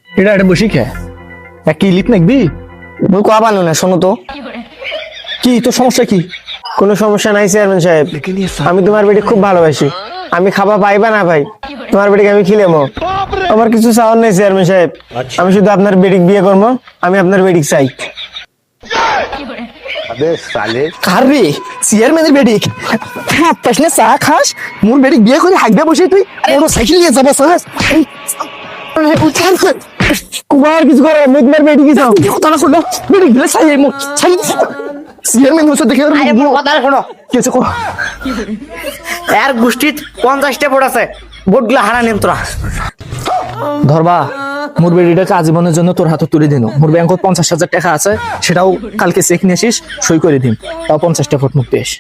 এটা বসি খে এক কি লিপ নাকবি মুই কোয়া পানো না, শোনো তো। কি তোর সমস্যা কি? কোনো সমস্যা নাই চেয়ারম্যান সাহেব, আমি তোমার বেটি খুব ভালোবাসি। আমি খাবার পাই বা না পাই, তোমার বেটিকে আমি খিলেমো। আমার কিছু চাওয়ার নেই চেয়ারম্যান সাহেব, আমি শুধু আপনার বেটিক বিয়ে করবো। আমি আপনার বেটিক চাই। কার রে? চেয়ারম্যানের বেডি হ্যাঁ পেছনে চা খাস, মোর বেডি বিয়ে করে হাইবে বসে তুই মোটর সাইকেল নিয়ে যাবে সাহস কুমার কিছু করে আমি তোমার বেটি কি চাও? কথা না শুনলো বেডি গেলে চাই চাই চেয়ারম্যান হচ্ছে দেখে কথা শোনো, কি হচ্ছে কো এর গোষ্ঠীত 50টা ভোট আছে, ভোটগুলো হারা নেন তোরা। ধরবা মোর বেডিটাকে আজীবনের জন্য তোর হাতে তুলে দিন। মোর ব্যাংকত 50,000 টাকা আছে, সেটাও কালকে চেক নিয়ে আসিস, সই করে দিন, তাও 50টা ভোট মুক্তি এস।